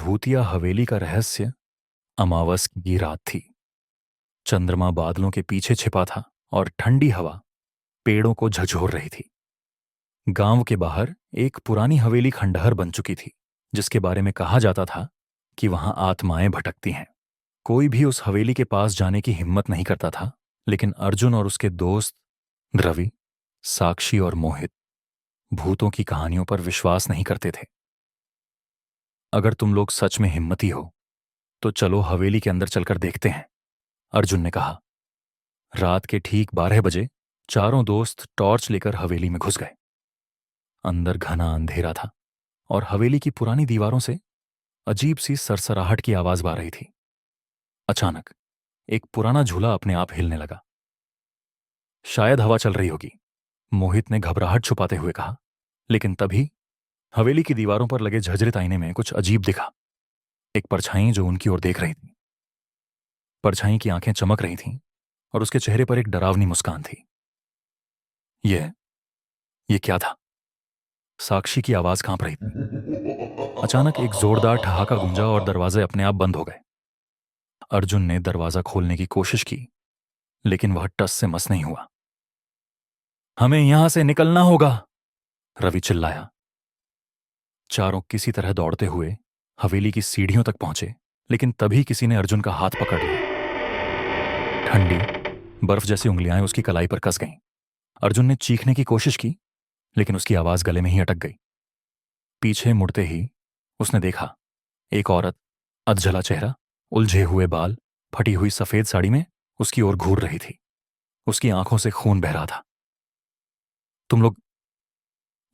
भूतिया हवेली का रहस्य अमावस की रात थी। चंद्रमा बादलों के पीछे छिपा था और ठंडी हवा पेड़ों को झकझोर रही थी। गांव के बाहर एक पुरानी हवेली खंडहर बन चुकी थी, जिसके बारे में कहा जाता था कि वहां आत्माएं भटकती हैं। कोई भी उस हवेली के पास जाने की हिम्मत नहीं करता था, लेकिन अर्जुन और उसके दोस्त रवि, साक्षी और मोहित भूतों की कहानियों पर विश्वास नहीं करते थे। अगर तुम लोग सच में हिम्मती हो तो चलो हवेली के अंदर चलकर देखते हैं, अर्जुन ने कहा। रात के ठीक 12 बजे चारों दोस्त टॉर्च लेकर हवेली में घुस गए। अंदर घना अंधेरा था और हवेली की पुरानी दीवारों से अजीब सी सरसराहट की आवाज आ रही थी। अचानक एक पुराना झूला अपने आप हिलने लगा। शायद हवा चल रही होगी, मोहित ने घबराहट छुपाते हुए कहा। लेकिन तभी हवेली की दीवारों पर लगे झरझरित आईने में कुछ अजीब दिखा। एक परछाई जो उनकी ओर देख रही थी। परछाई की आंखें चमक रही थीं और उसके चेहरे पर एक डरावनी मुस्कान थी। यह क्या था? साक्षी की आवाज कांप रही थी। अचानक एक जोरदार ठहाका गूंजा और दरवाजे अपने आप बंद हो गए। अर्जुन ने दरवाजा खोलने की कोशिश की, लेकिन वह टस से मस नहीं हुआ। हमें यहां से निकलना होगा, रवि चिल्लाया। चारों किसी तरह दौड़ते हुए हवेली की सीढ़ियों तक पहुंचे, लेकिन तभी किसी ने अर्जुन का हाथ पकड़ लिया। ठंडी बर्फ जैसी उंगलियां उसकी कलाई पर कस गईं। अर्जुन ने चीखने की कोशिश की, लेकिन उसकी आवाज गले में ही अटक गई। पीछे मुड़ते ही उसने देखा, एक औरत, अधजला चेहरा, उलझे हुए बाल, फटी हुई सफेद साड़ी में उसकी ओर घूर रही थी। उसकी आंखों से खून बह रहा था। तुम लोग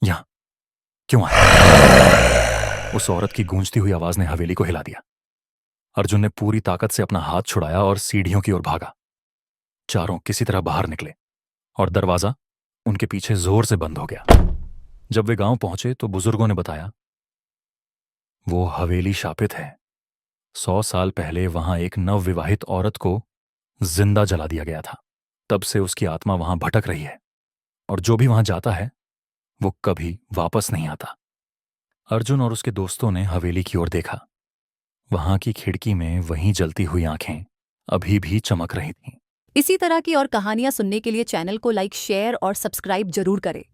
यहां क्यों आए? उस औरत की गूंजती हुई आवाज ने हवेली को हिला दिया। अर्जुन ने पूरी ताकत से अपना हाथ छुड़ाया और सीढ़ियों की ओर भागा। चारों किसी तरह बाहर निकले और दरवाजा उनके पीछे जोर से बंद हो गया। जब वे गांव पहुंचे तो बुजुर्गों ने बताया, वो हवेली शापित है। 100 साल पहले वहां एक नवविवाहित औरत को जिंदा जला दिया गया था। तब से उसकी आत्मा वहां भटक रही है और जो भी वहां जाता है वो कभी वापस नहीं आता। अर्जुन और उसके दोस्तों ने हवेली की ओर देखा। वहां की खिड़की में वहीं जलती हुई आंखें अभी भी चमक रही थीं। इसी तरह की और कहानियां सुनने के लिए चैनल को लाइक, शेयर और सब्सक्राइब जरूर करें।